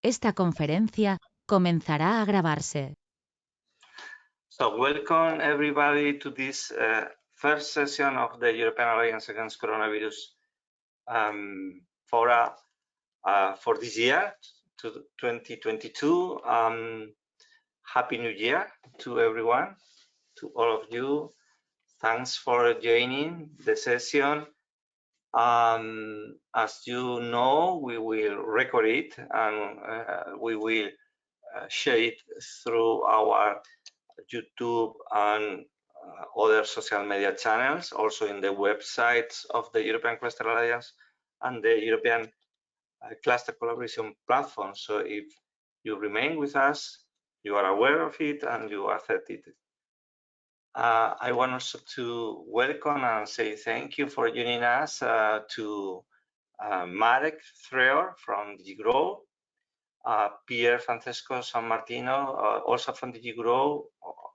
Esta conferencia comenzará a grabarse. So welcome everybody to this first session of the European Alliance Against Coronavirus Fora for this year, to 2022. Happy New Year to everyone, to all of you. Thanks for joining the session. As you know, we will record it and we will share it through our YouTube and other social media channels, also in the websites of the European Cluster Alliance and the European Cluster Collaboration Platform. So if you remain with us, you are aware of it and you accept it. I want also to welcome and say thank you for joining us to Marek Freor from DigiGrow, Pierre Francesco San Martino, also from DigiGrow,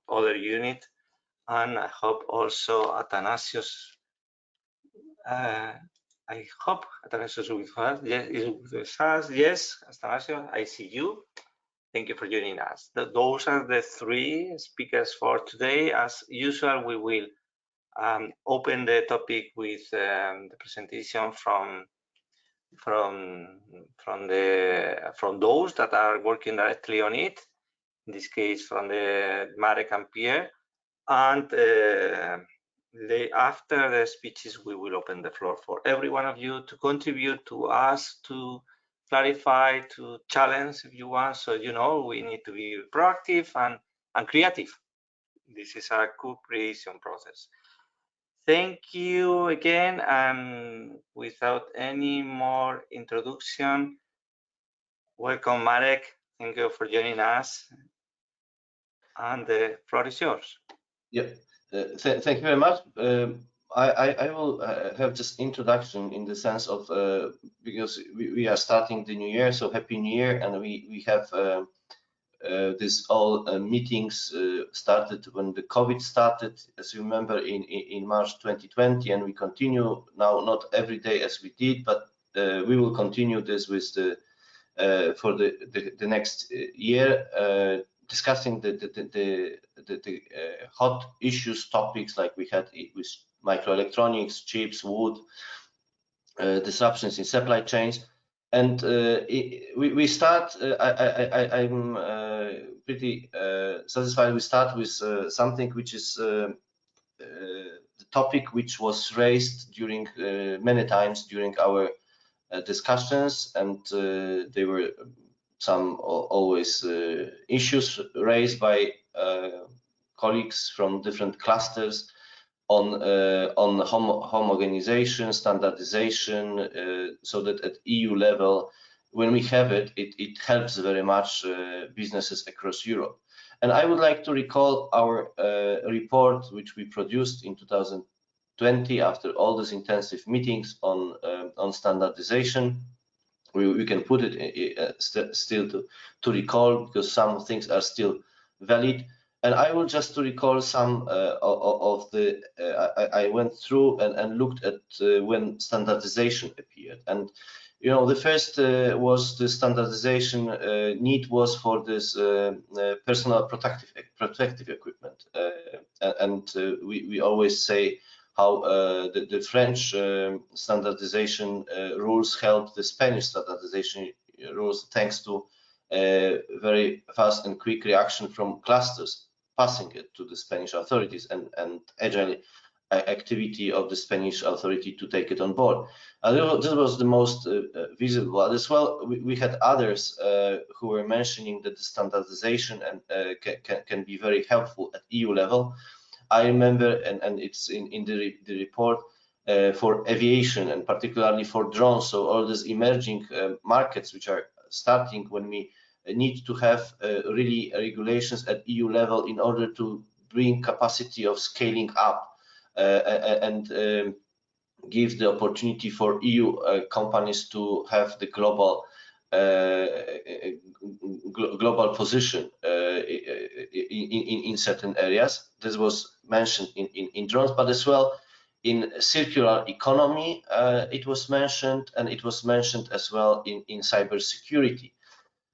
other unit, and I hope also Athanasios. I hope Athanasios is with us. Yes, Athanasios, I see you. Thank you for joining us. Those are the three speakers for today. As usual, we will open the topic with the presentation from those that are working directly on it. In this case, from the Marek and Pierre. And after the speeches, we will open the floor for every one of you to contribute, to ask, to clarify, to challenge if you want. So, you know, we need to be proactive and creative. This is a co-creation process. Thank you again. And without any more introduction, welcome, Marek. Thank you for joining us. And the floor is yours. Yeah, thank you very much. I will have just introduction in the sense of because we are starting the new year, so happy new year, and we have this all meetings started when the COVID started, as you remember, in March 2020, and we continue now, not every day as we did, but we will continue this with the for the next year, discussing the hot issues, topics like we had with microelectronics, chips, wood, disruptions in supply chains. And we start, I'm pretty satisfied we start with something which is the topic which was raised during many times during our discussions, and there were some always issues raised by colleagues from different clusters on homogenization, standardization, so that at EU level, when we have it, it helps very much businesses across Europe. And I would like to recall our report, which we produced in 2020 after all these intensive meetings on standardization. We can put it still to recall, because some things are still valid. And I will just to recall some of the, I went through and looked at when standardization appeared. And, you know, the first was the standardization need was for this personal protective equipment. And we always say how the French standardization rules helped the Spanish standardization rules, thanks to very fast and quick reaction from clusters, passing it to the Spanish authorities and agile activity of the Spanish authority to take it on board. This was the most visible. As well, we had others who were mentioning that the standardization and can be very helpful at EU level. I remember, and it's in the report, for aviation and particularly for drones, so all these emerging markets which are starting when we need to have really regulations at EU level in order to bring capacity of scaling up and give the opportunity for EU companies to have the global position in certain areas. This was mentioned in drones, but as well in circular economy, it was mentioned, and it was mentioned as well in cybersecurity.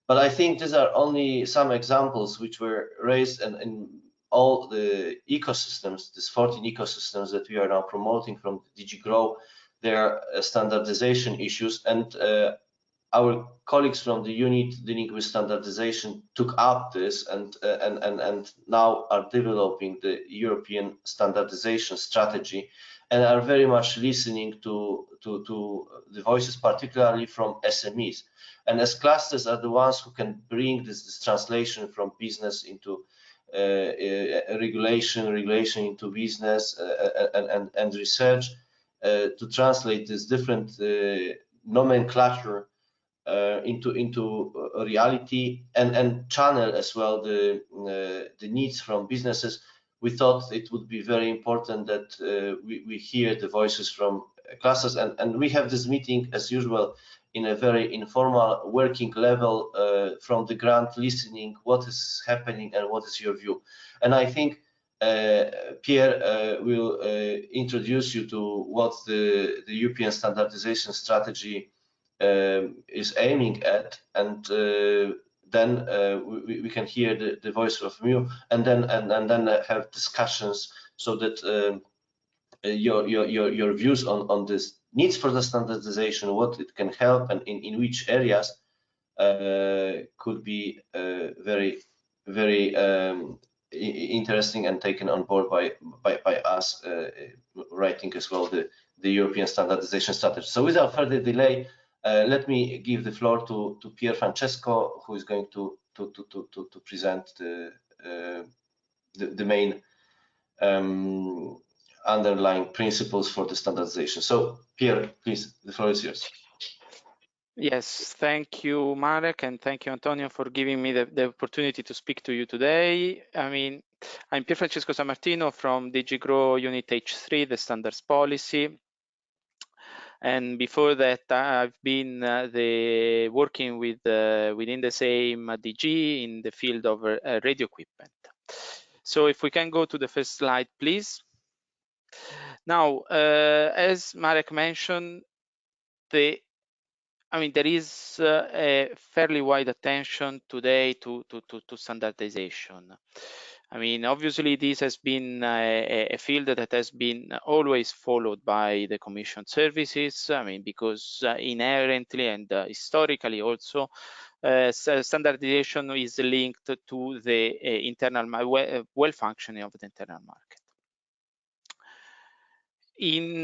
But I think these are only some examples which were raised in all the ecosystems, these 14 ecosystems that we are now promoting from DG GROW. There are standardization issues, and our colleagues from the unit dealing with standardization took up this and now are developing the European standardization strategy, and are very much listening to the voices, particularly from SMEs. And as clusters are the ones who can bring this translation from business into regulation into business and research, to translate this different nomenclature into reality and channel as well the needs from businesses. We thought it would be very important that we hear the voices from clusters, and we have this meeting as usual in a very informal working level from the ground, listening what is happening and what is your view. And I think Pierre will introduce you to what the European standardization strategy is aiming at, and then we can hear the voice of you, and then have discussions so that your views on this needs for the standardization, what it can help, and in which areas could be very interesting and taken on board by us writing as well the European standardization strategy. So without further delay, let me give the floor to Pier Francesco, who is going to present the main underlying principles for the standardization. So Pier, please, the floor is yours. Yes, thank you, Marek, and thank you, Antonio, for giving me the opportunity to speak to you today. I mean, I'm Pier Francesco Sammartino from DG GROW Unit H3, the Standards Policy. And before that, I've been working within the same DG in the field of radio equipment. So if we can go to the first slide, please. Now, as Marek mentioned, there is a fairly wide attention today to standardization. I mean, obviously, this has been a field that has been always followed by the Commission services. I mean, because inherently and historically also, standardization is linked to the internal well functioning of the internal market. In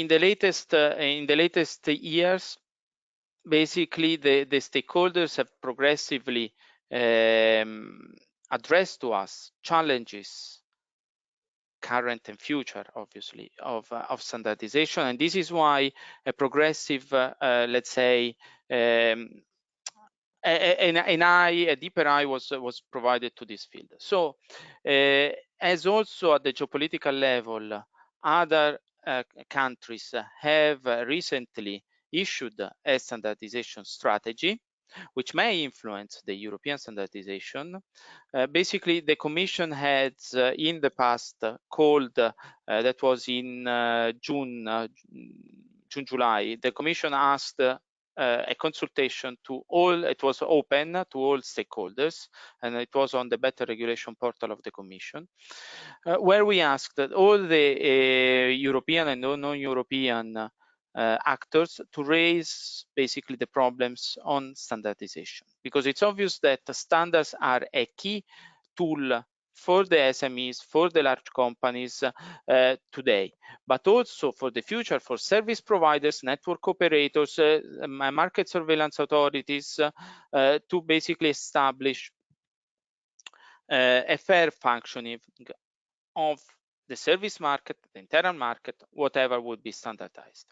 the latest years, basically the stakeholders have progressively addressed to us challenges, current and future, obviously, of standardization, and this is why a progressive, let's say, a deeper eye was provided to this field. So, as also at the geopolitical level, other countries have recently issued a standardization strategy, which may influence the European standardization. Basically, the Commission had in the past called, that was in June, July, the Commission asked a consultation to all, it was open to all stakeholders, and it was on the Better Regulation portal of the Commission, where we asked that all the European and non-European actors to raise basically the problems on standardization, because it's obvious that the standards are a key tool for the SMEs, for the large companies today, but also for the future, for service providers, network operators, market surveillance authorities, to basically establish a fair functioning of the service market, the internal market, whatever would be standardized.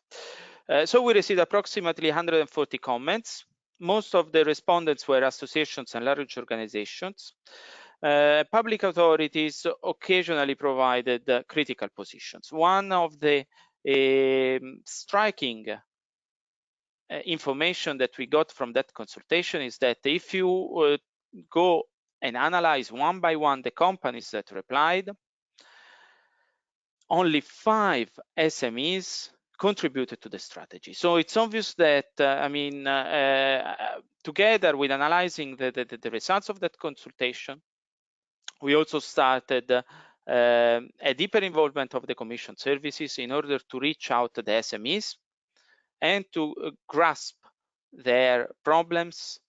So we received approximately 140 comments. Most of the respondents were associations and large organizations. Public authorities occasionally provided critical positions. One of the striking information that we got from that consultation is that if you go and analyze one by one the companies that replied, only 5 SMEs contributed to the strategy. So it's obvious that, together with analyzing the results of that consultation, we also started a deeper involvement of the Commission services in order to reach out to the SMEs and to grasp their problems,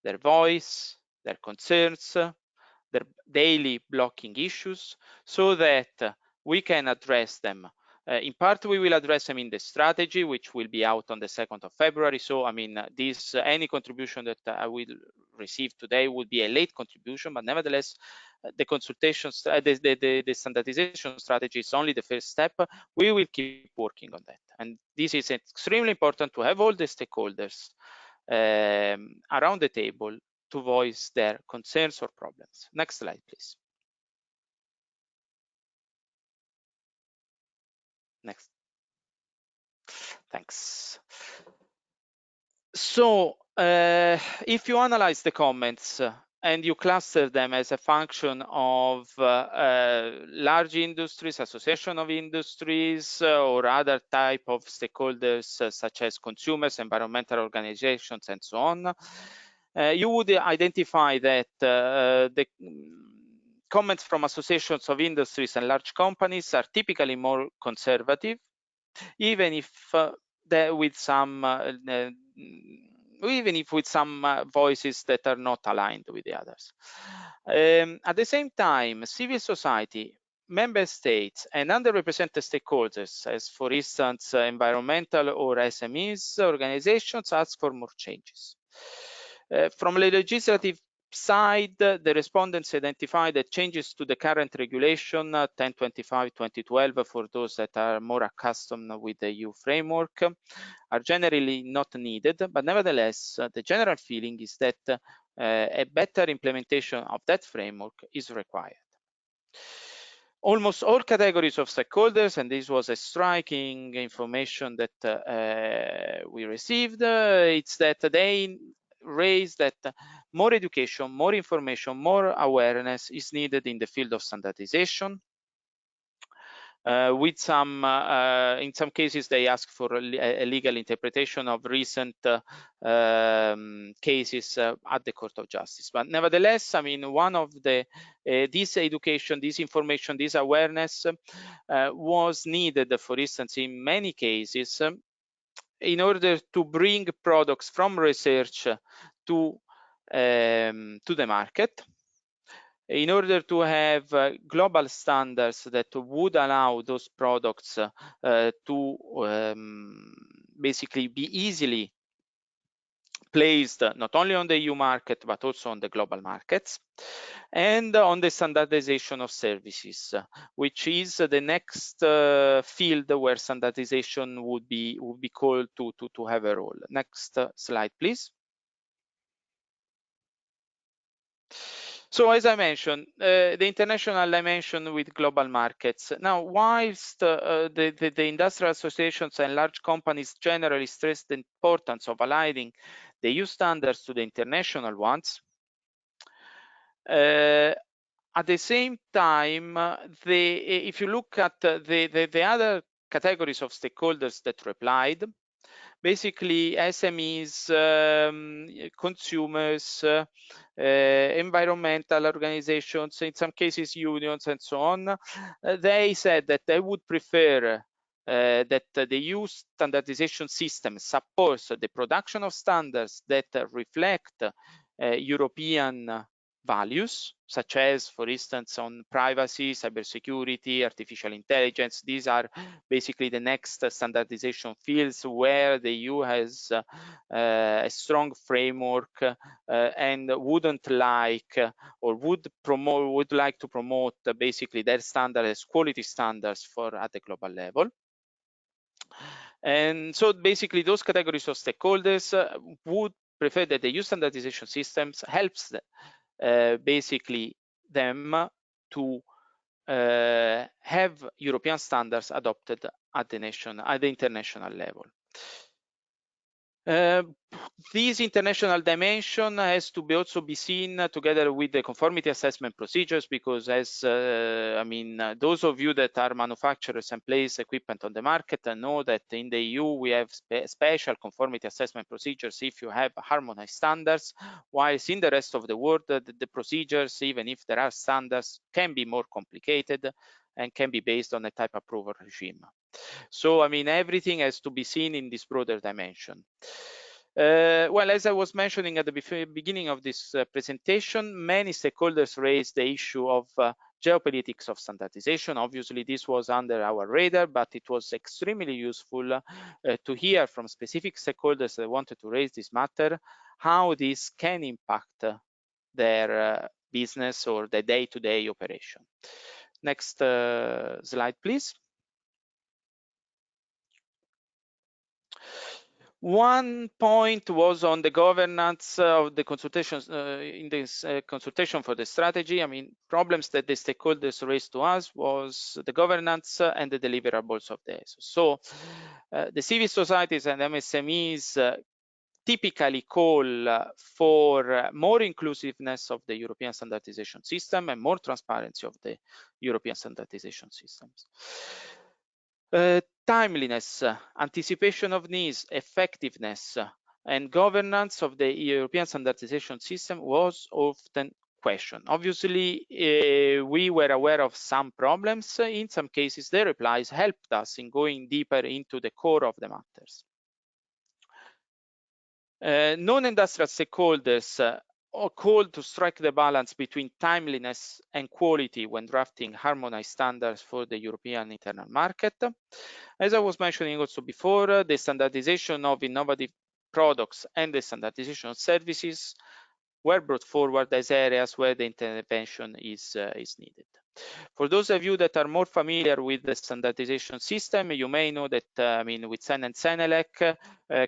their voice, their concerns, their daily blocking issues, so that we can address them. In part, we will address them in the strategy, which will be out on the 2nd of February. So, I mean, any contribution that I will receive today will be a late contribution, but nevertheless, the consultations, the standardization strategy is only the first step. We will keep working on that. And this is extremely important to have all the stakeholders around the table to voice their concerns or problems. Next slide, please. Next. Thanks. So if you analyze the comments and you cluster them as a function of large industries, association of industries, or other type of stakeholders such as consumers, environmental organizations, and so on, you would identify that the comments from associations of industries and large companies are typically more conservative, even if with some voices that are not aligned with the others. At the same time, civil society, member states, and underrepresented stakeholders, as for instance, environmental or SMEs organizations, ask for more changes. From a legislative side, the respondents identified that changes to the current regulation 1025/2012, for those that are more accustomed with the EU framework, are generally not needed, but nevertheless, the general feeling is that a better implementation of that framework is required. Almost all categories of stakeholders, and this was a striking information that we received, it's that they raised that more education, more information, more awareness is needed in the field of standardization. With some, in some cases, they ask for a legal interpretation of recent cases at the Court of Justice. But nevertheless, I mean, one of the this education, this information, this awareness was needed, for instance, in many cases, in order to bring products from research to the market, in order to have global standards that would allow those products to basically be easily placed not only on the EU market, but also on the global markets, and on the standardization of services, which is the next field where standardization would be called to have a role. Next slide, please. So as I mentioned, the international dimension with global markets. Now, whilst the industrial associations and large companies generally stress the importance of aligning the EU standards to the international ones, at the same time, if you look at the other categories of stakeholders that replied, basically SMEs, consumers, environmental organizations, in some cases unions, and so on, they said that they would prefer that the EU standardization system supports the production of standards that reflect European values, such as, for instance, on privacy, cybersecurity, artificial intelligence. These are basically the next standardization fields where the EU has a strong framework and wouldn't like or would like to promote basically their standards as quality standards for at the global level. And so basically those categories of stakeholders would prefer that the EU standardization systems helps basically them to have European standards adopted at the international level. This international dimension has to be also be seen together with the conformity assessment procedures, because as those of you that are manufacturers and place equipment on the market know that in the EU we have special conformity assessment procedures if you have harmonized standards, whilst in the rest of the world the procedures, even if there are standards, can be more complicated and can be based on a type approval regime. So, everything has to be seen in this broader dimension. Well, as I was mentioning at the beginning of this presentation, many stakeholders raised the issue of geopolitics of standardization. Obviously, this was under our radar, but it was extremely useful to hear from specific stakeholders that wanted to raise this matter, how this can impact their business or the day-to-day operation. Next slide, please. One point was on the governance of the consultations in this consultation for the strategy. Problems that the stakeholders raised to us was the governance and the deliverables of this. So the civil societies and MSMEs typically call for more inclusiveness of the European standardization system and more transparency of the European standardization systems. Timeliness, anticipation of needs, effectiveness, and governance of the European standardization system was often questioned. Obviously, we were aware of some problems. In some cases, the replies helped us in going deeper into the core of the matters. Non-industrial stakeholders are called to strike the balance between timeliness and quality when drafting harmonized standards for the European internal market. As I was mentioning also before, the standardization of innovative products and the standardization of services were brought forward as areas where the intervention is needed. For those of you that are more familiar with the standardization system, you may know that with SEN and SENELEC,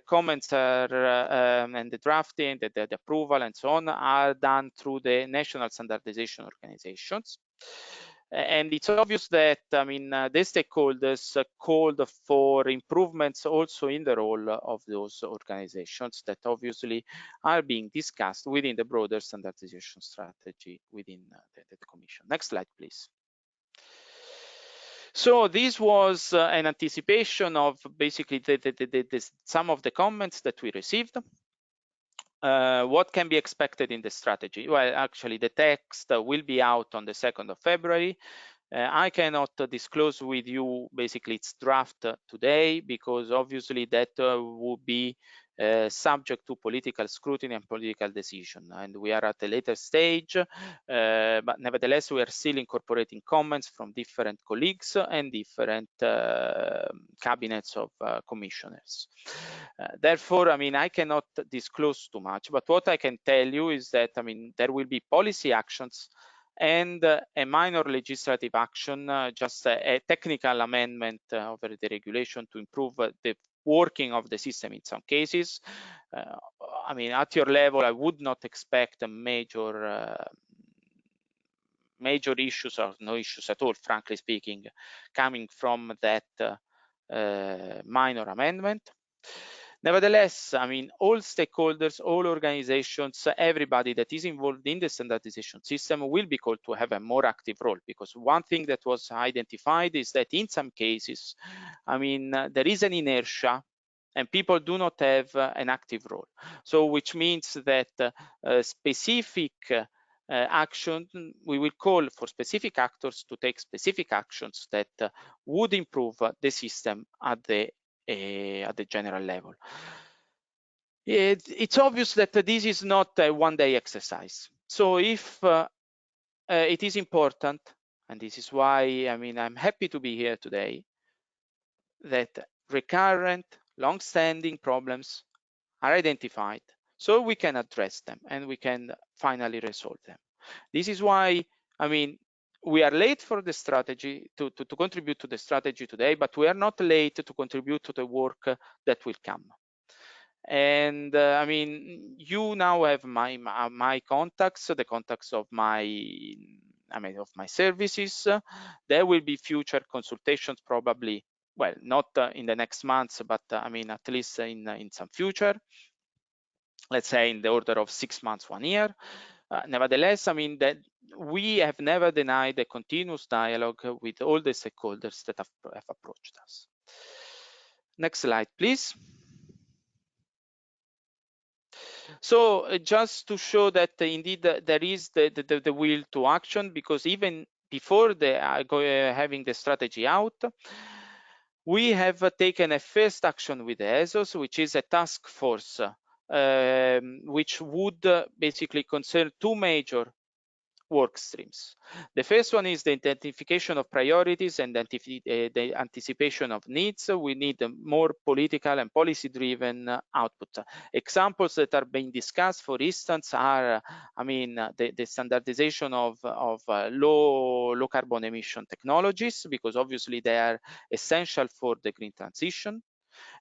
comments are and the drafting, the approval, and so on are done through the national standardization organizations. And it's obvious that the stakeholders called for improvements also in the role of those organizations that obviously are being discussed within the broader standardization strategy within the Commission. Next slide, please. So this was an anticipation of basically some of the comments that we received. What can be expected in the strategy? Well, actually, the text will be out on the 2nd of February. I cannot disclose with you basically its draft today, because obviously that would be subject to political scrutiny and political decision, and we are at a later stage, but nevertheless we are still incorporating comments from different colleagues and different cabinets of commissioners. Therefore, I cannot disclose too much, but what I can tell you is that there will be policy actions and a minor legislative action, just a technical amendment over the regulation to improve the working of the system in some cases. At your level, I would not expect a major issues or no issues at all, frankly speaking, coming from that minor amendment. Nevertheless, all stakeholders, all organizations, everybody that is involved in the standardization system will be called to have a more active role, because one thing that was identified is that in some cases, there is an inertia and people do not have an active role. So which means that specific action, we will call for specific actors to take specific actions that would improve the system at the general level. It's obvious that this is not a one-day exercise. So if it is important, and this is why I'm happy to be here today, that recurrent, long-standing problems are identified so we can address them and we can finally resolve them. This is why we are late for the strategy to contribute to the strategy today, but we are not late to contribute to the work that will come. And you now have my contacts, the contacts of my services. There will be future consultations probably well, not in the next months, but I mean, at least in some future, let's say in the order of 6 months, 1 year. Nevertheless, I mean, that we have never denied a continuous dialogue with all the stakeholders that have approached us. Next slide, please. So just to show that indeed there is the will to action, because even before having the strategy out, we have taken a first action with the ESOs, which is a task force, which would basically concern 2 major work streams. The first one is the identification of priorities and the anticipation of needs. We need a more political and policy-driven output. Examples that are being discussed, for instance, are, I mean, the standardization of low carbon emission technologies, because obviously they are essential for the green transition.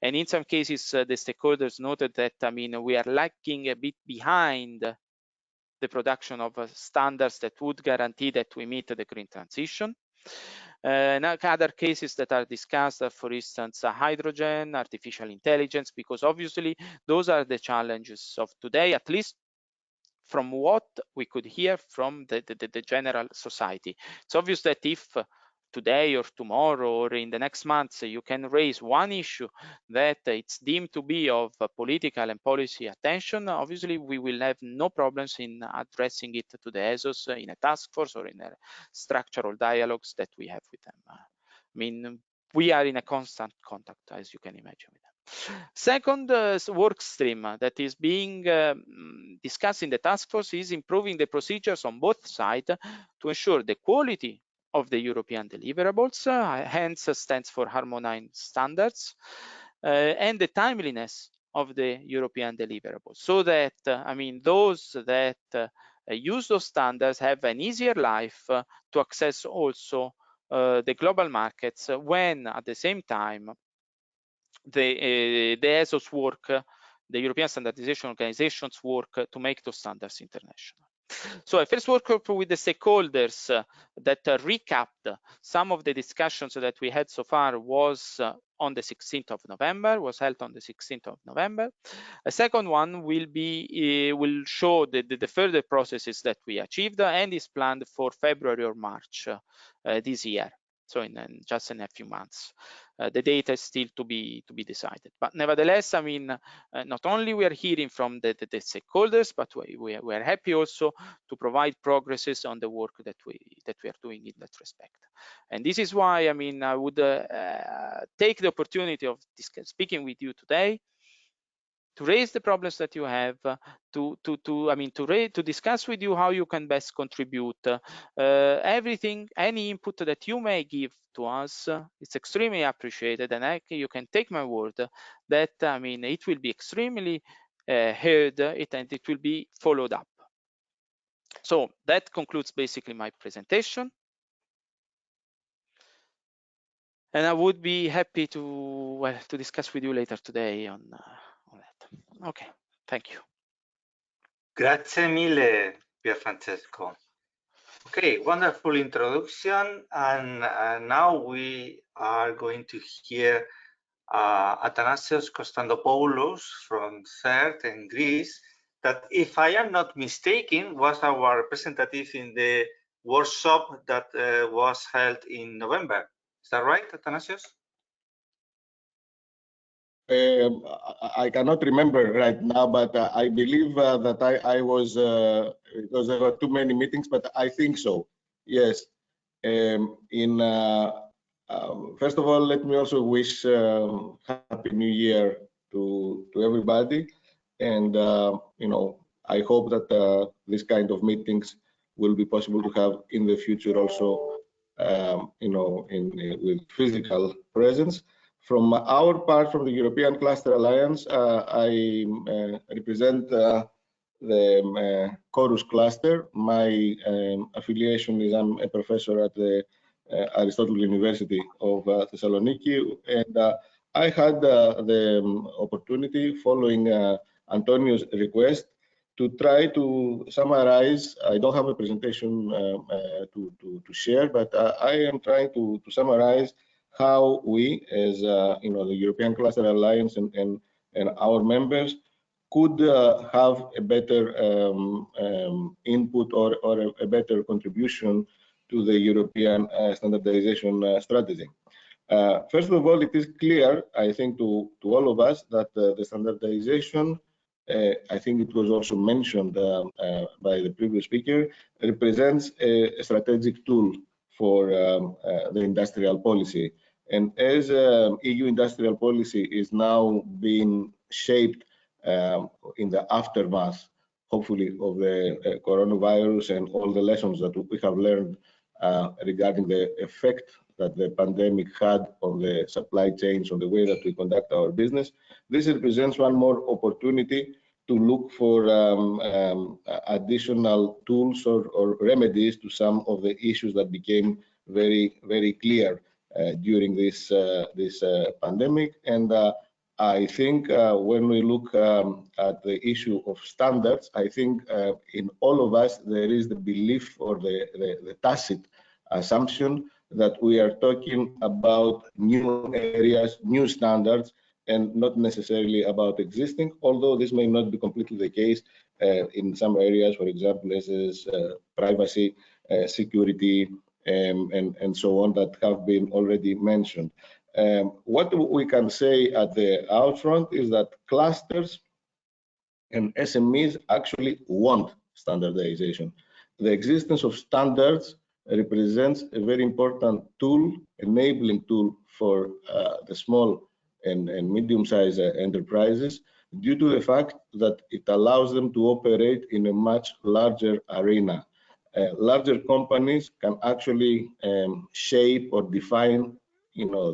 And in some cases, the stakeholders noted that, I mean, we are lagging a bit behind the production of standards that would guarantee that we meet the green transition. Now, other cases that are discussed are, for instance, hydrogen, artificial intelligence, because obviously those are the challenges of today, at least from what we could hear from the general society. It's obvious that if today or tomorrow or in the next months you can raise one issue that it's deemed to be of political and policy attention, obviously we will have no problems in addressing it to the ESOs in a task force or in a structural dialogues that we have with them. I mean, we are in a constant contact, as you can imagine, with them. Second work stream that is being discussed in the task force is improving the procedures on both sides to ensure the quality of the European deliverables, hence stands for harmonized standards, and the timeliness of the European deliverables, so that, I mean, those that use those standards have an easier life to access also the global markets when at the same time the ESO's work, the European Standardization Organization's work to make those standards international. So a first workshop with the stakeholders that recapped some of the discussions that we had so far was on the 16th of November, was held on the 16th of November. A second one will show the further processes that we achieved and is planned for February or March this year. So just in a few months. The data is still to be decided. But nevertheless, I mean, not only we are hearing from the stakeholders, but we are happy also to provide progresses on the work that we are doing in that respect. And this is why, I mean, I would take the opportunity of speaking with you today to raise the problems that you have, to discuss with you how you can best contribute. Everything, any input that you may give to us, it's extremely appreciated, and you can take my word that, I mean, it will be extremely heard, and it will be followed up. So that concludes basically my presentation. And I would be happy to discuss with you later today on that. Okay, thank you. Grazie mille, Pierfrancesco. Okay, wonderful introduction. And now we are going to hear Athanasios Kostandopoulos from CERT in Greece, that, if I am not mistaken, was our representative in the workshop that was held in November. Is that right, Athanasios? I cannot remember right now, but I believe that I was, because there were too many meetings, but I think so, yes. First of all, let me also wish Happy New Year to everybody. And, you know, I hope that this kind of meetings will be possible to have in the future also, you know, with physical presence. From our part, from the European Cluster Alliance, I represent the Chorus Cluster. My affiliation is I'm a professor at the Aristotle University of Thessaloniki, and I had the opportunity, following Antonio's request, to try to summarize. I don't have a presentation to share, but I am trying to summarize how we, as the European Cluster Alliance and our members, could have a better input or a better contribution to the European standardization strategy. First of all, it is clear, I think, to all of us that the standardization, I think it was also mentioned by the previous speaker, represents a strategic tool for the industrial policy. And as EU industrial policy is now being shaped in the aftermath, hopefully, of the coronavirus and all the lessons that we have learned regarding the effect that the pandemic had on the supply chains, on the way that we conduct our business, this represents one more opportunity to look for additional tools or remedies to some of the issues that became very, very clear during this pandemic. And I think when we look at the issue of standards, I think in all of us there is the belief or the tacit assumption that we are talking about new areas, new standards, and not necessarily about existing, although this may not be completely the case in some areas, for example, this is privacy, security, and so on, that have been already mentioned. What we can say at the outfront is that clusters and SMEs actually want standardization. The existence of standards represents a very important tool, enabling tool for the small and medium-sized enterprises, due to the fact that it allows them to operate in a much larger arena. Larger companies can actually shape or define,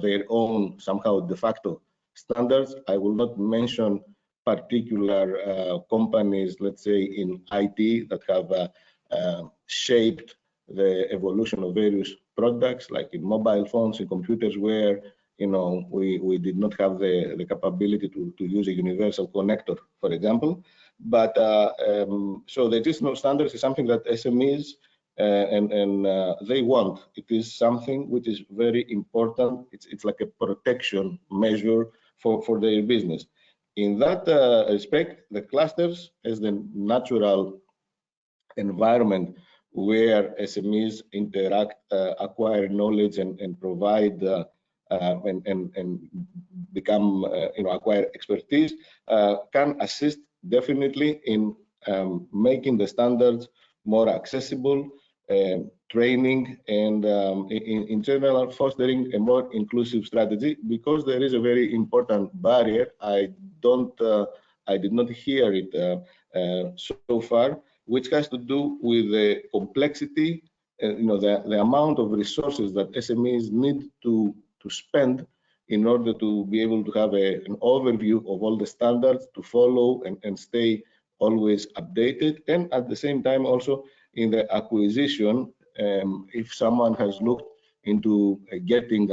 their own somehow de facto standards. I will not mention particular companies, let's say in IT, that have shaped the evolution of various products, like in mobile phones and computers, where we did not have the capability to use a universal connector, for example. But so the existence of standards is something that SMEs and they want. It is something which is very important. It's like a protection measure for their business. In that respect, the clusters as the natural environment where SMEs interact, acquire knowledge, and provide and become, acquire expertise, can assist definitely in making the standards more accessible, training, and in general fostering a more inclusive strategy, because there is a very important barrier. I did not hear it so far, which has to do with the complexity, the amount of resources that SMEs need to spend in order to be able to have an overview of all the standards to follow and stay always updated. And at the same time, also in the acquisition, if someone has looked into getting,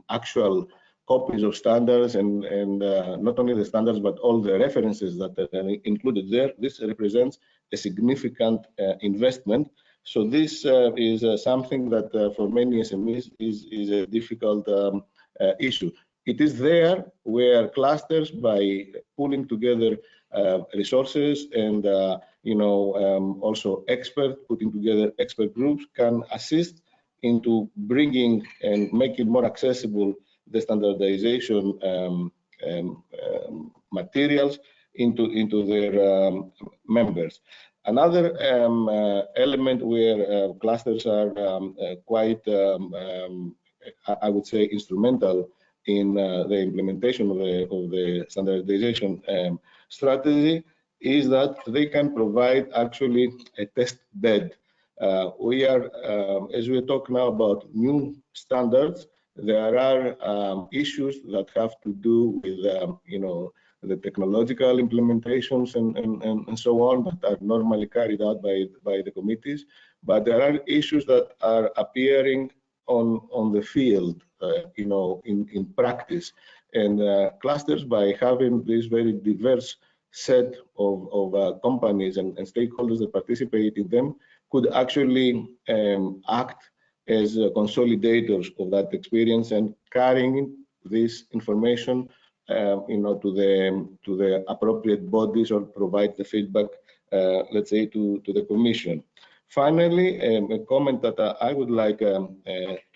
actual copies of standards and not only the standards, but all the references that are included there, this represents a significant investment. So this is something that for many SMEs is a difficult issue. It is there where clusters, by pulling together resources and also putting together expert groups, can assist into bringing and making more accessible the standardization materials into their members. Another element where clusters are quite, I would say, instrumental in the implementation of the standardization strategy is that they can provide actually a test bed. We are, as we talk now about new standards, there are issues that have to do with, the technological implementations and so on that are normally carried out by the committees. But there are issues that are appearing on the field, in practice. And clusters, by having this very diverse set of companies and stakeholders that participate in them, could actually act as consolidators of that experience and carrying this information to the appropriate bodies or provide the feedback, let's say, to the Commission. Finally, a comment that I would like to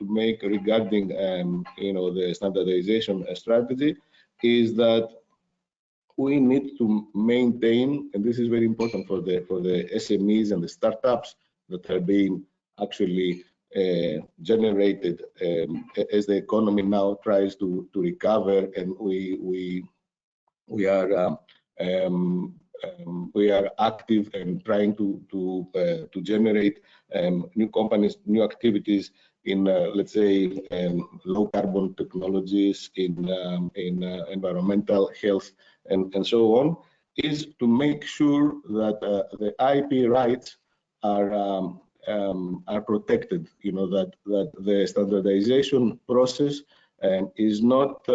make regarding the standardization strategy is that we need to maintain, and this is very important for the SMEs and the startups that are being actually generated as the economy now tries to recover, and we are active and trying to generate new companies, new activities in let's say low carbon technologies, in environmental health and so on, is to make sure that the IP rights are protected. That the standardization process is not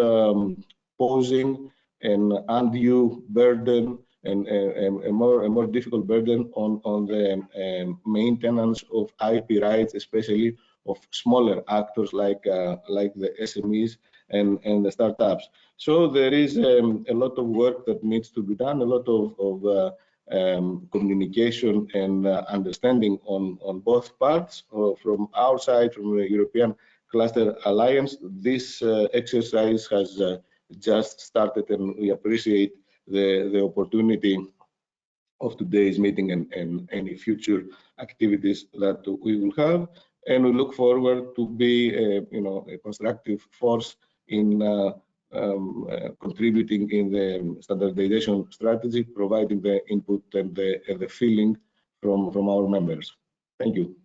posing an undue burden and a more difficult burden on the maintenance of IP rights, especially of smaller actors like the SMEs and the startups. So there is a lot of work that needs to be done, a lot of communication and understanding on both parts. From our side, from the European Cluster Alliance, this exercise has just started, and we appreciate the opportunity of today's meeting and any future activities that we will have. And we look forward to be a constructive force in contributing in the standardization strategy, providing the input and the feeling from our members. Thank you.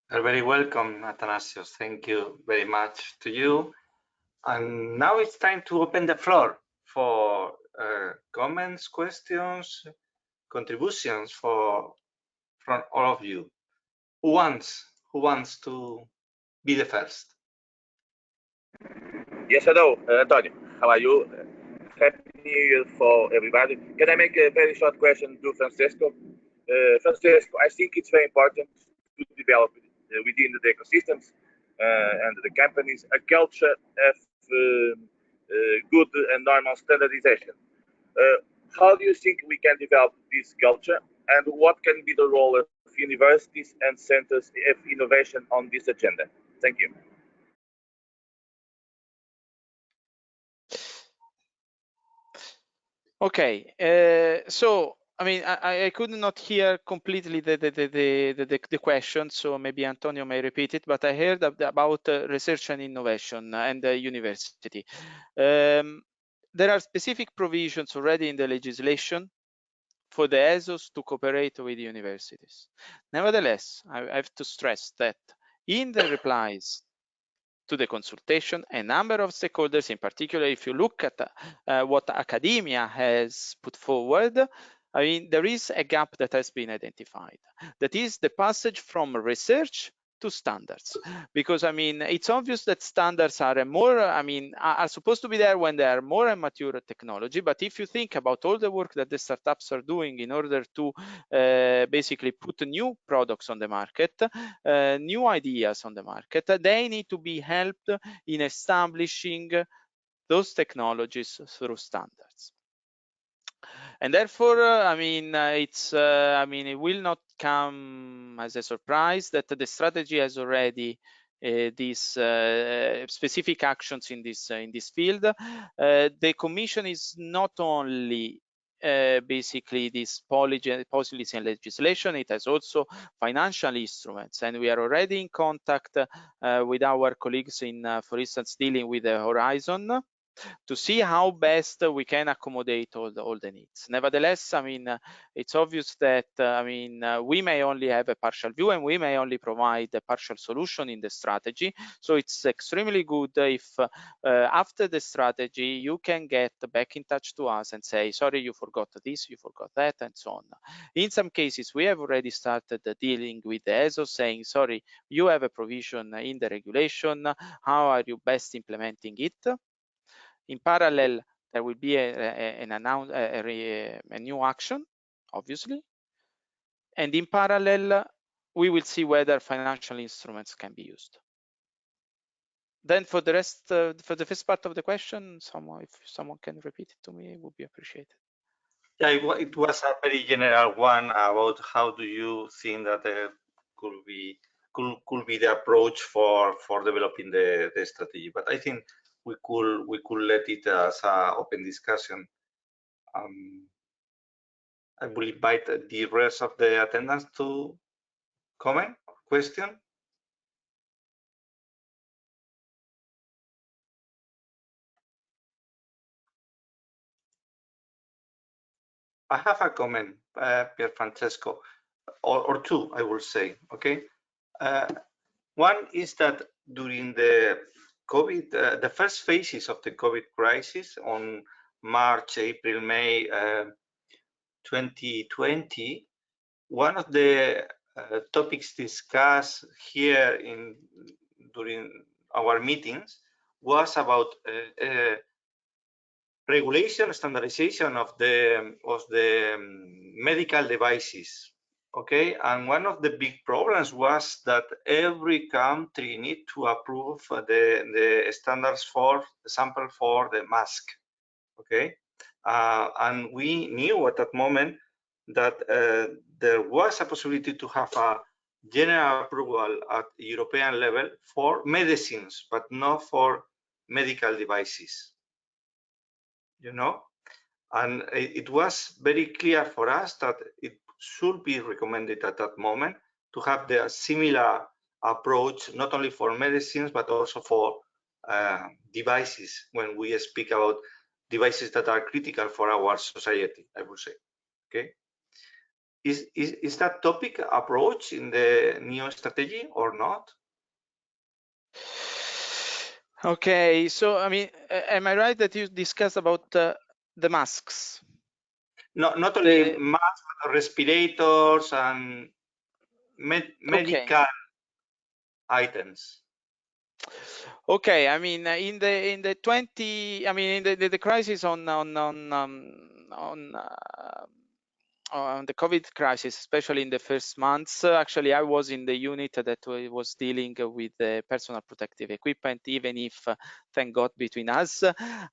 You're very welcome, Athanasios. Thank you very much to you. And now it's time to open the floor for comments, questions, contributions from all of you. Who wants to be the first? Yes, hello, Antonio. How are you? Happy New Year for everybody. Can I make a very short question to Francesco? Francesco, I think it's very important to develop within the ecosystems and the companies a culture of good and normal standardization. How do you think we can develop this culture, and what can be the role of universities and centers of innovation on this agenda? Thank you. Okay, so I mean, I could not hear completely the question, so maybe Antonio may repeat it, but I heard about research and innovation and the university. There are specific provisions already in the legislation for the ESOs to cooperate with universities. Nevertheless, I have to stress that in the replies to the consultation, a number of stakeholders, in particular, if you look at what academia has put forward, I mean, there is a gap that has been identified. That is the passage from research to standards, because I mean, it's obvious that standards are are supposed to be there when they are more and mature technology. But if you think about all the work that the startups are doing in order to basically put new products on the market, new ideas on the market, they need to be helped in establishing those technologies through standards. And therefore, it will not come as a surprise that the strategy has already these specific actions in this field. The Commission is not only basically this policy and legislation, it has also financial instruments, and we are already in contact with our colleagues in, for instance, dealing with the Horizon, to see how best we can accommodate all the needs. Nevertheless, I mean, it's obvious that we may only have a partial view, and we may only provide a partial solution in the strategy. So it's extremely good if after the strategy you can get back in touch to us and say, sorry, you forgot this, you forgot that, and so on. In some cases, we have already started dealing with the ESO, saying, sorry, you have a provision in the regulation, how are you best implementing it? In parallel, there will be a new action, obviously. And in parallel, we will see whether financial instruments can be used. Then for the rest, for the first part of the question, if someone can repeat it to me, it would be appreciated. Yeah, it was a very general one about how do you think that could be the approach for developing the strategy. But I think we could let it as an open discussion. I will invite the rest of the attendants to comment or question. I have a comment, Pier Francesco, or two, I will say, okay? One is that during the COVID, the first phases of the COVID crisis on March, April, May 2020, one of the topics discussed here during our meetings was about regulation, standardization of the medical devices. Okay, and one of the big problems was that every country need to approve the standards for the sample for the mask. Okay, and we knew at that moment that there was a possibility to have a general approval at European level for medicines, but not for medical devices. You know, and it was very clear for us that it should be recommended at that moment to have the similar approach, not only for medicines, but also for devices, when we speak about devices that are critical for our society, I would say. Okay. Is that topic approach in the new strategy or not? Okay, so I mean, am I right that you discussed about the masks? No, not only masks, but respirators and medical items. Okay, I mean, in the crisis on the COVID crisis, especially in the first months, actually, I was in the unit that was dealing with the personal protective equipment, even if, thank God, between us,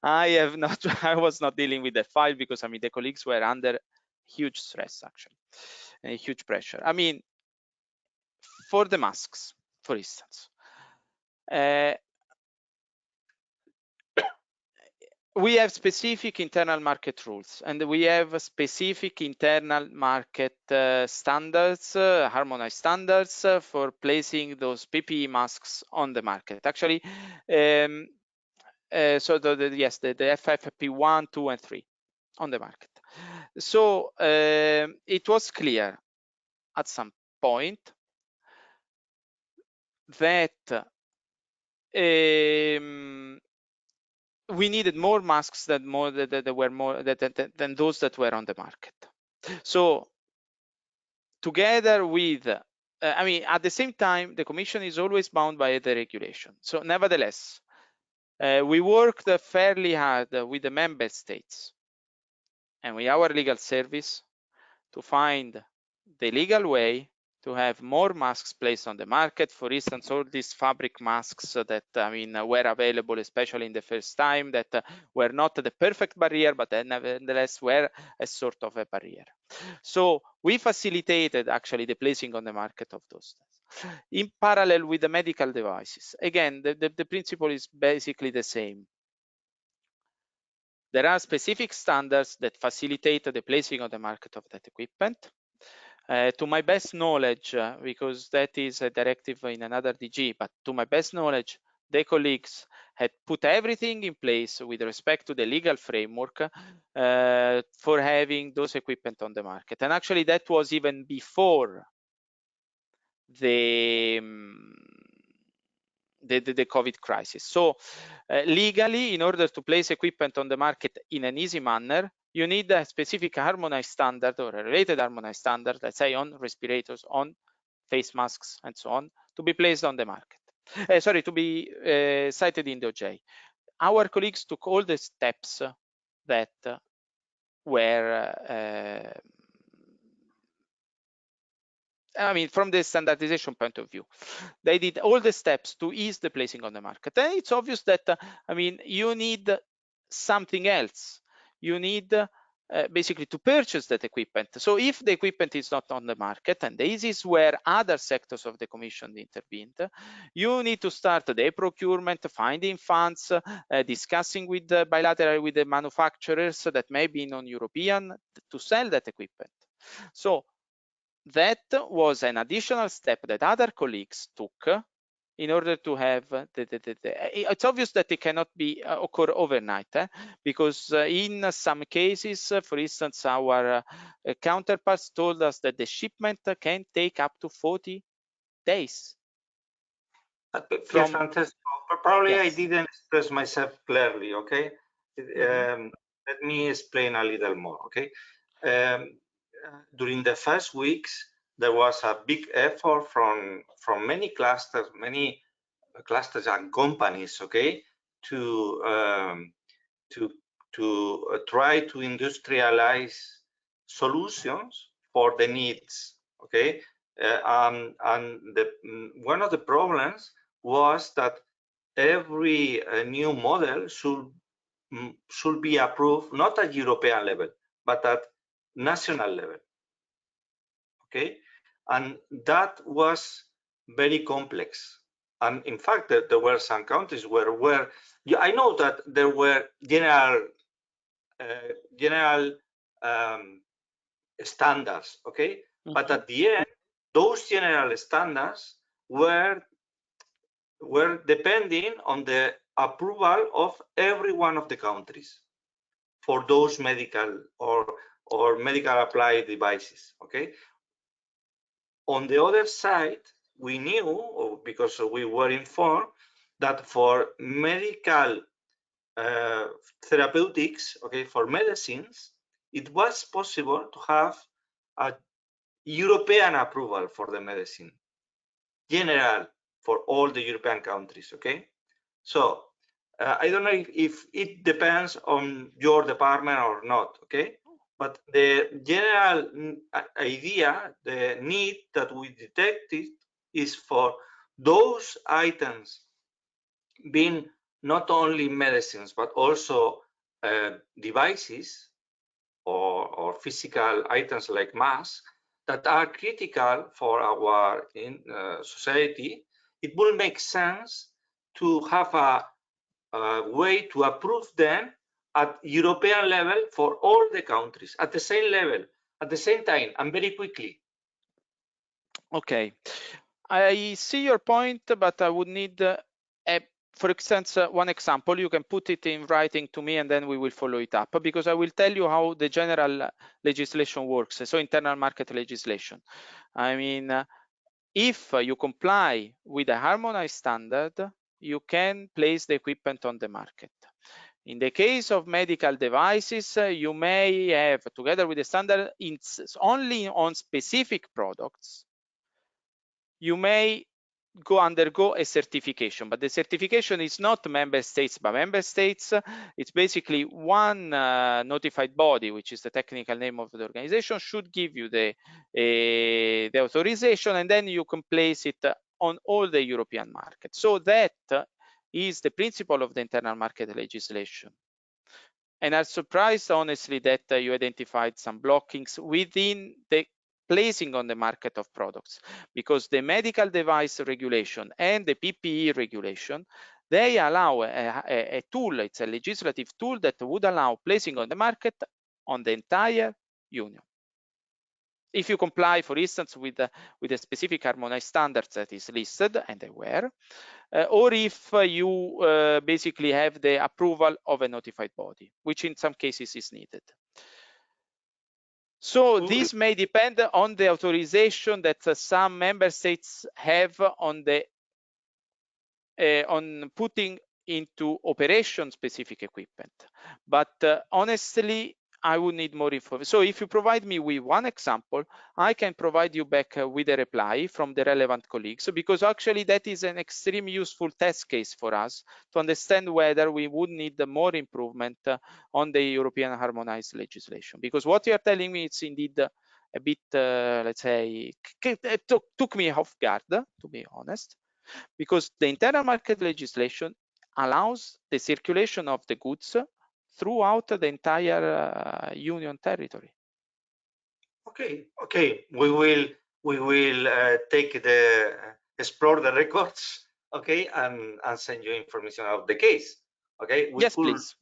I was not dealing with the file because, I mean, the colleagues were under huge stress, actually, and huge pressure. I mean, for the masks, for instance, we have specific internal market rules, and we have specific internal market standards, harmonized standards for placing those PPE masks on the market. Actually, so the FFP1, 2, and 3 on the market. So it was clear at some point that we needed more masks than those that were on the market. So together with, I mean, at the same time, the Commission is always bound by the regulation. So nevertheless, we worked fairly hard with the member states and with our legal service to find the legal way to have more masks placed on the market. For instance, all these fabric masks that, I mean, were available, especially in the first time, that were not the perfect barrier, but nevertheless were a sort of a barrier. So we facilitated actually the placing on the market of those things. In parallel with the medical devices, again, the principle is basically the same. There are specific standards that facilitate the placing on the market of that equipment. To my best knowledge, because that is a directive in another DG, but to my best knowledge, the colleagues had put everything in place with respect to the legal framework for having those equipment on the market. And actually that was even before the COVID crisis. So legally, in order to place equipment on the market in an easy manner, you need a specific harmonized standard or a related harmonized standard, let's say on respirators, on face masks, and so on, to be placed on the market. To be cited in the OJ. Our colleagues took all the steps that were I mean, from the standardization point of view, they did all the steps to ease the placing on the market. And it's obvious that, I mean, you need something else. You need basically to purchase that equipment. So if the equipment is not on the market, and this is where other sectors of the Commission intervened, you need to start the procurement, finding funds, discussing with bilaterally with the manufacturers that may be non-European to sell that equipment. So that was an additional step that other colleagues took in order to have it's obvious that it cannot be occur overnight, because in some cases, for instance, our counterparts told us that the shipment can take up to 40 days. Francesco, probably Yes. I didn't express myself clearly, okay? Let me explain a little more, okay? During the first weeks, there was a big effort from many clusters and companies, okay, to try to industrialize solutions for the needs, okay. And one of the problems was that every new model should be approved not at European level but at national level, okay, and that was very complex. And in fact, there were some countries where I know that there were general standards, okay, but at the end, those general standards were depending on the approval of every one of the countries for those medical or medical applied devices, okay. On the other side, we knew, because we were informed, that for medical therapeutics, okay, for medicines, it was possible to have a European approval for the medicine, general for all the European countries, okay? So I don't know if it depends on your department or not, okay? But the general idea, the need that we detected is for those items being not only medicines, but also devices or physical items like masks that are critical for our society. It will make sense to have a way to approve them at European level for all the countries at the same level, at the same time, and very quickly. Okay, I see your point, but I would need for instance, one example. You can put it in writing to me and then we will follow it up, because I will tell you how the general legislation works. So internal market legislation. I mean, if you comply with a harmonized standard, you can place the equipment on the market. In the case of medical devices, you may have, together with the standard, only on specific products, you may undergo a certification, but the certification is not member states by member states. It's basically one notified body, which is the technical name of the organization, should give you the authorization, and then you can place it on all the European market. So that is the principle of the internal market legislation. And I'm surprised, honestly, that you identified some blockings within the placing on the market of products, because the medical device regulation and the PPE regulation, they allow a tool, it's a legislative tool that would allow placing on the market on the entire union. If you comply, for instance, with the specific harmonized standards that is listed, and they were, or if you basically have the approval of a notified body, which in some cases is needed. So this may depend on the authorization that some member states have on putting into operation specific equipment. But honestly, I would need more info. So if you provide me with one example, I can provide you back with a reply from the relevant colleagues, because actually that is an extremely useful test case for us to understand whether we would need more improvement on the European harmonized legislation. Because what you are telling me is indeed a bit, let's say, took me off guard, to be honest, because the internal market legislation allows the circulation of the goods throughout the entire union territory. Okay. We will take explore the records, okay, and send you information of the case. Okay. Yes, please.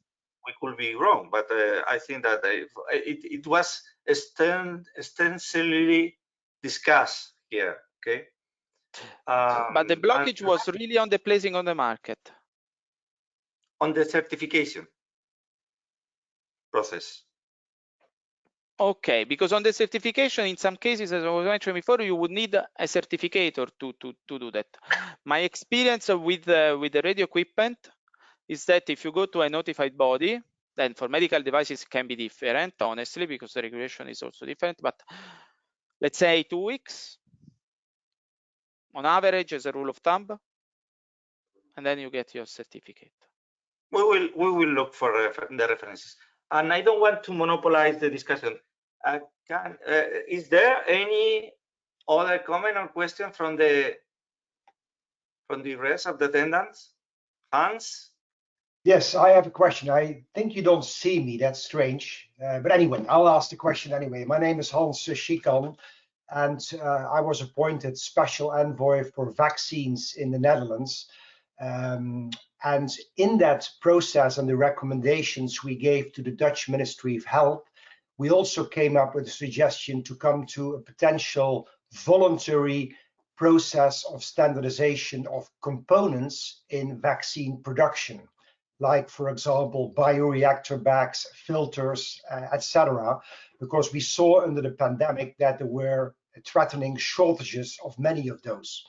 We could be wrong, but I think that it was extensively discussed here. Okay. But the blockage was really on the placing on the market. On the certification process. Okay, because on the certification, in some cases, as I was mentioning before, you would need a certificator to do that. My experience with the radio equipment is that if you go to a notified body, then for medical devices it can be different, honestly, because the regulation is also different. But let's say 2 weeks on average as a rule of thumb, and then you get your certificate. We will look for the references. And I don't want to monopolize the discussion. Is there any other comment or question from the rest of the attendants? Hans? Yes, I have a question. I think you don't see me. That's strange. But anyway, I'll ask the question anyway. My name is Hans Schikan, and I was appointed Special Envoy for Vaccines in the Netherlands. And in that process and the recommendations we gave to the Dutch Ministry of Health, we also came up with a suggestion to come to a potential voluntary process of standardization of components in vaccine production, like, for example, bioreactor bags, filters, etc., because we saw under the pandemic that there were threatening shortages of many of those.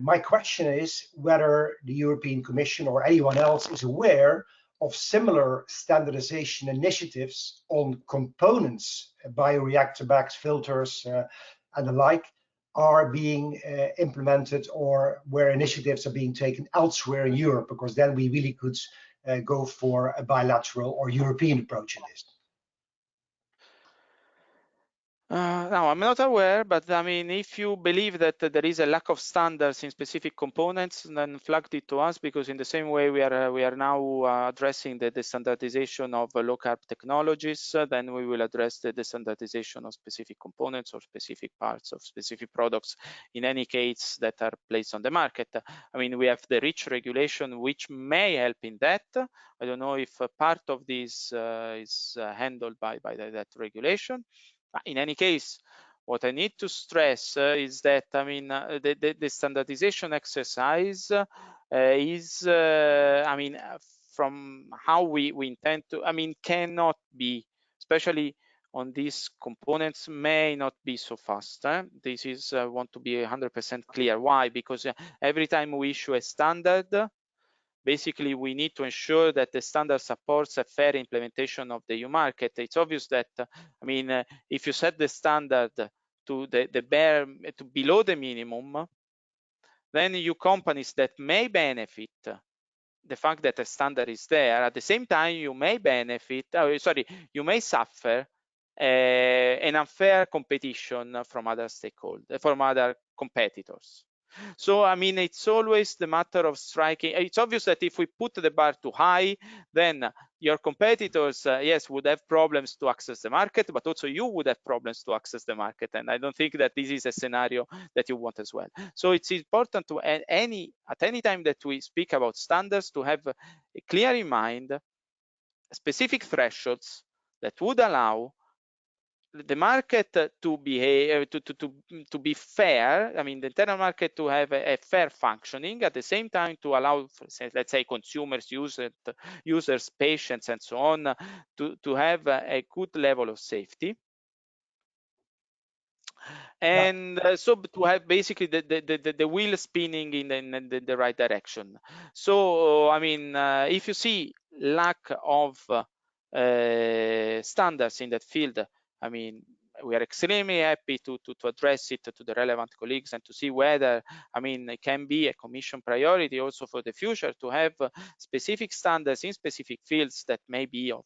My question is whether the European Commission or anyone else is aware of similar standardization initiatives on components, bioreactor bags, filters, and the like, are being implemented, or where initiatives are being taken elsewhere in Europe, because then we really could go for a bilateral or European approach in this. No, I'm not aware, but I mean, if you believe that there is a lack of standards in specific components, then flag it to us, because in the same way we are now addressing the standardization of low carb technologies, then we will address the standardization of specific components or specific parts of specific products in any case that are placed on the market. I mean, we have the REACH regulation, which may help in that. I don't know if a part of this is handled by that regulation. In any case, what I need to stress is that, I mean, the standardization exercise is, I mean, from how we intend to, I mean, cannot be, especially on these components, may not be so fast. This is, want to be 100% clear. Why? Because every time we issue a standard, basically, we need to ensure that the standard supports a fair implementation of the EU market. It's obvious that, I mean, if you set the standard to to below the minimum, then EU companies that may benefit the fact that a standard is there, at the same time, you may benefit, you may suffer an unfair competition from other stakeholders, from other competitors. So, I mean, it's always the matter of striking. It's obvious that if we put the bar too high, then your competitors, yes, would have problems to access the market, but also you would have problems to access the market. And I don't think that this is a scenario that you want as well. So it's important to, at any time that we speak about standards, to have clear in mind specific thresholds that would allow the market to behave, to be fair. I mean, the internal market to have a fair functioning, at the same time to allow, let's say, consumers, users, patients, and so on, to have a good level of safety. And so to have basically the wheel spinning in the right direction. So, I mean, if you see lack of standards in that field, I mean, we are extremely happy to address it to the relevant colleagues and to see whether, I mean, it can be a Commission priority also for the future to have specific standards in specific fields that may be of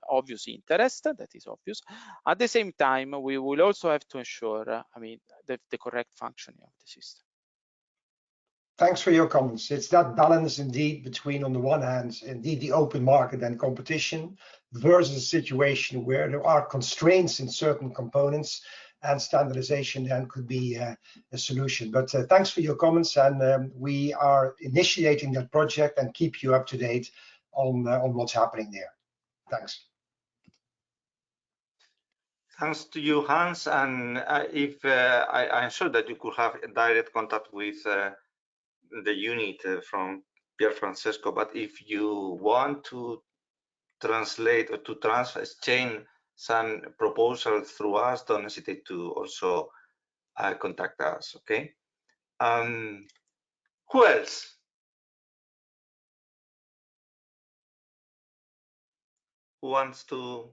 obvious interest, that is obvious. At the same time, we will also have to ensure, I mean, the correct functioning of the system. Thanks for your comments. It's that balance indeed between, on the one hand, indeed the open market and competition versus a situation where there are constraints in certain components, and standardization then could be a solution. But thanks for your comments, and we are initiating that project and keep you up to date on what's happening there. Thanks. Thanks to you, Hans. And I'm sure that you could have direct contact with the unit from Pier Francesco, but if you want to translate or to exchange some proposals through us, don't hesitate to also contact us, okay? Who else? Who wants to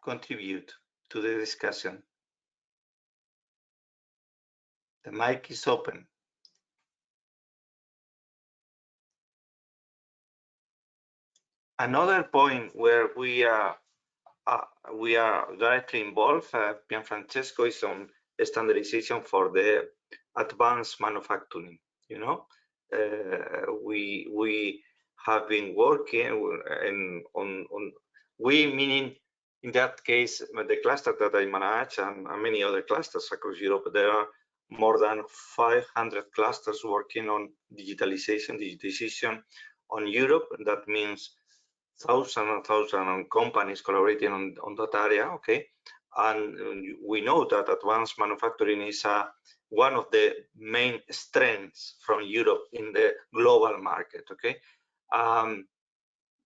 contribute to the discussion? The mic is open. Another point where we are directly involved, Gianfrancesco, is on standardization for the advanced manufacturing. You know, we have been working on we, meaning in that case the cluster that I manage and many other clusters across Europe. There are more than 500 clusters working on digitalization on Europe. That means thousands and thousands of companies collaborating on that area, okay? And we know that advanced manufacturing is one of the main strengths from Europe in the global market, okay?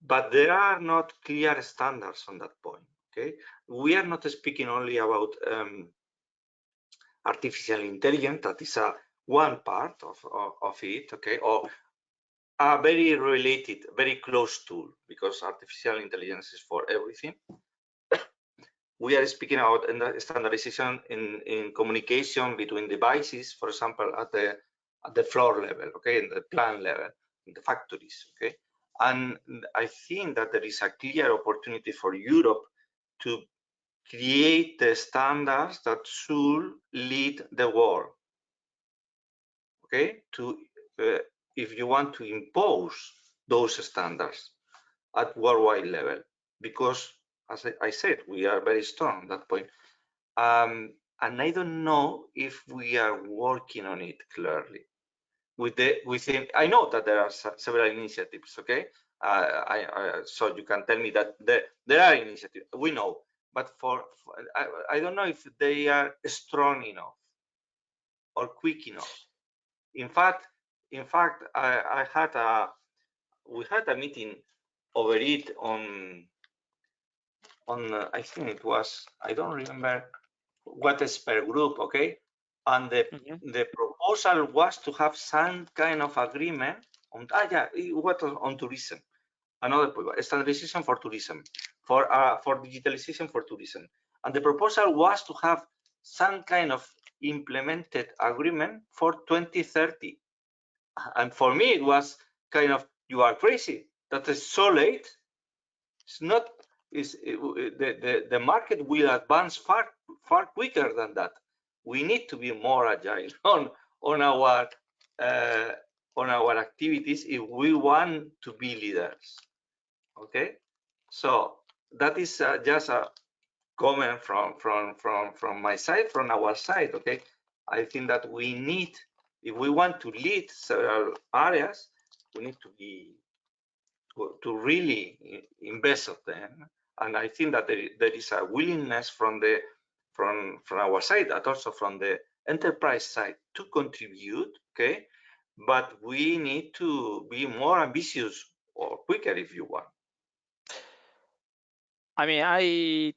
But there are not clear standards on that point, okay? We are not speaking only about artificial intelligence, that is one part of it, okay? Or a very related, very close tool, because artificial intelligence is for everything. We are speaking about standardization in communication between devices, for example, at the floor level, okay, in the plant level, in the factories, okay. And I think that there is a clear opportunity for Europe to create the standards that should lead the world, okay, to if you want to impose those standards at worldwide level, because as I said, we are very strong at that point. And I don't know if we are working on it clearly. I know that there are several initiatives, okay? So you can tell me that there are initiatives, we know, but I don't know if they are strong enough or quick enough. In fact, we had a meeting over it on I think it was, I don't remember what expert group, okay? And the proposal was to have some kind of agreement on on tourism, another standardization for tourism, for digitalization for tourism. And the proposal was to have some kind of implemented agreement for 2030. And for me, it was kind of, you are crazy. That is so late. It's not. The market will advance far quicker than that. We need to be more agile on our activities if we want to be leaders. Okay, so that is just a comment from my side, from our side. Okay, I think that we need, if we want to lead several areas, we need to really invest in them. And I think that there is a willingness from our side, and also from the enterprise side, to contribute, okay? But we need to be more ambitious or quicker if you want. I mean,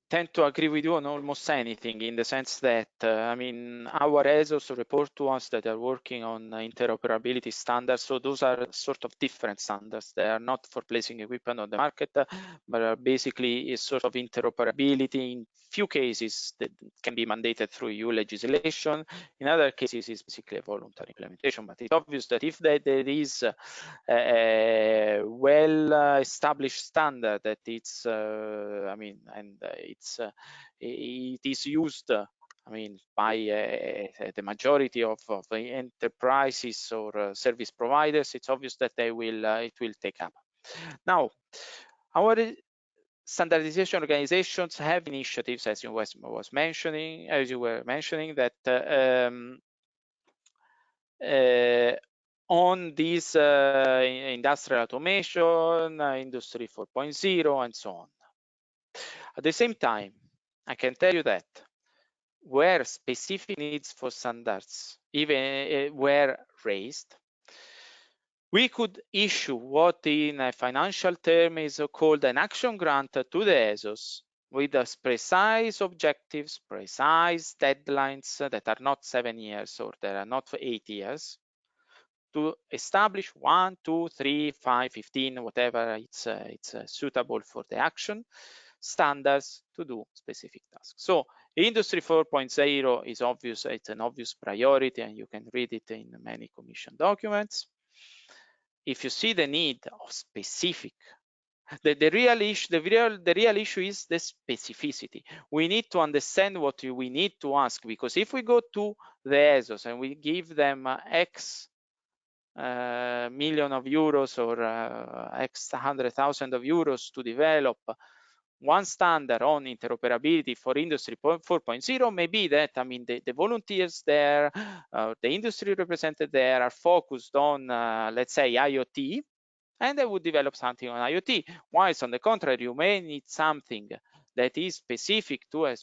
tend to agree with you on almost anything, in the sense that, I mean, our ESOs report to us that are working on interoperability standards. So those are sort of different standards. They are not for placing equipment on the market, but are basically a sort of interoperability. In few cases that can be mandated through EU legislation. In other cases, it's basically a voluntary implementation. But it's obvious that if there is a well-established standard that it's, I mean, and it is used, I mean, by the majority of enterprises or service providers, it's obvious that they will, it will take up. Now, our standardization organizations have initiatives, as you were mentioning, that on this industrial automation, Industry 4.0, and so on. At the same time, I can tell you that where specific needs for standards even were raised, we could issue what in a financial term is called an action grant to the ESOs with precise objectives, precise deadlines that are not 7 years or that are not for 8 years, to establish 1, 2, 3, 5, 15, whatever it's suitable for the action, standards to do specific tasks. So Industry 4.0 is obvious, it's an obvious priority, and you can read it in many Commission documents. If you see the need of specific, the real issue is the specificity. We need to understand what we need to ask, because if we go to the ESOs and we give them X million of euros or X 100,000 of euros to develop one standard on interoperability for Industry 4.0, maybe that, I mean, the volunteers there, the industry represented there are focused on, let's say, IoT, and they would develop something on IoT. Whilst on the contrary, you may need something that is specific to a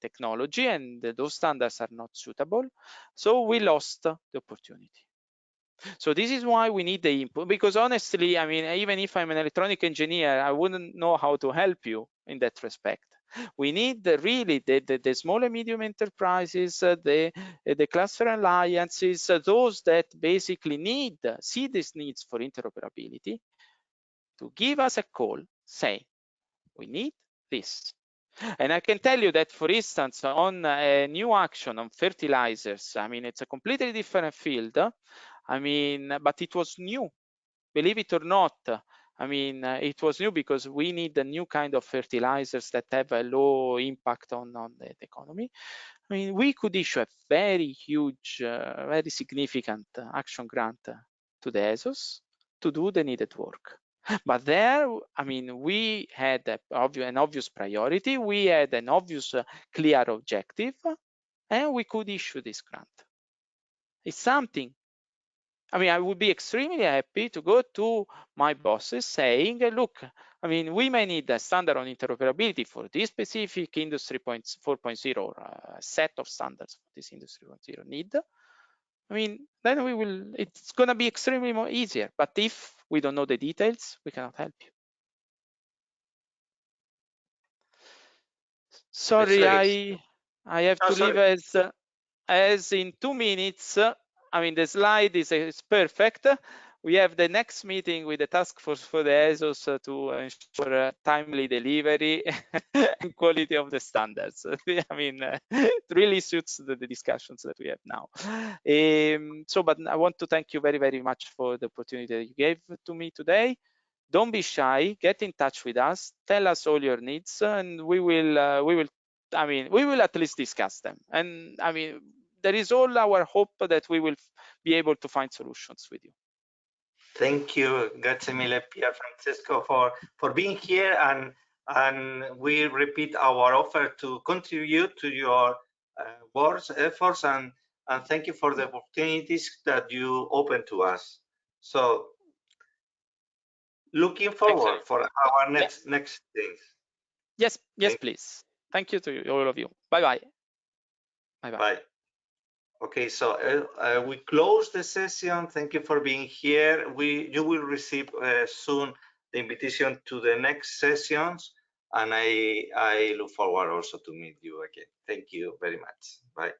technology, and those standards are not suitable. So we lost the opportunity. So this is why we need the input, because honestly, I mean, even if I'm an electronic engineer, I wouldn't know how to help you in that respect. We need really the small and medium enterprises, the cluster alliances, those that basically see these needs for interoperability, to give us a call, say, we need this. And I can tell you that, for instance, on a new action on fertilizers, I mean, it's a completely different field. I mean, but it was new, believe it or not. I mean, it was new because we need a new kind of fertilizers that have a low impact on the economy. I mean, we could issue a very huge, very significant action grant to the ESOs to do the needed work. But there, I mean, we had an obvious priority, we had an obvious clear objective, and we could issue this grant. It's something. I mean, I would be extremely happy to go to my bosses saying, look, I mean, we may need a standard on interoperability for this specific Industry 4.0 or a set of standards for this Industry 4.0 need. I mean, then it's going to be extremely more easier. But if we don't know the details, we cannot help you. Sorry, I have to leave as in 2 minutes. I mean, the slide is perfect. We have the next meeting with the task force for the ESOs to ensure timely delivery and quality of the standards. I mean, it really suits the discussions that we have now. But I want to thank you very, very much for the opportunity that you gave to me today. Don't be shy, get in touch with us, tell us all your needs, and we will at least discuss them. And I mean, there is all our hope that we will be able to find solutions with you. Thank you, grazie mille, Pier Francesco, for being here, and we repeat our offer to contribute to your efforts, and thank you for the opportunities that you open to us. So, looking forward for our next things. Yes, please. Thank you to all of you. Bye-bye. Bye. Okay, so we close the session. Thank you for being here. You will receive soon the invitation to the next sessions, And I look forward also to meet you again. Thank you very much. Bye.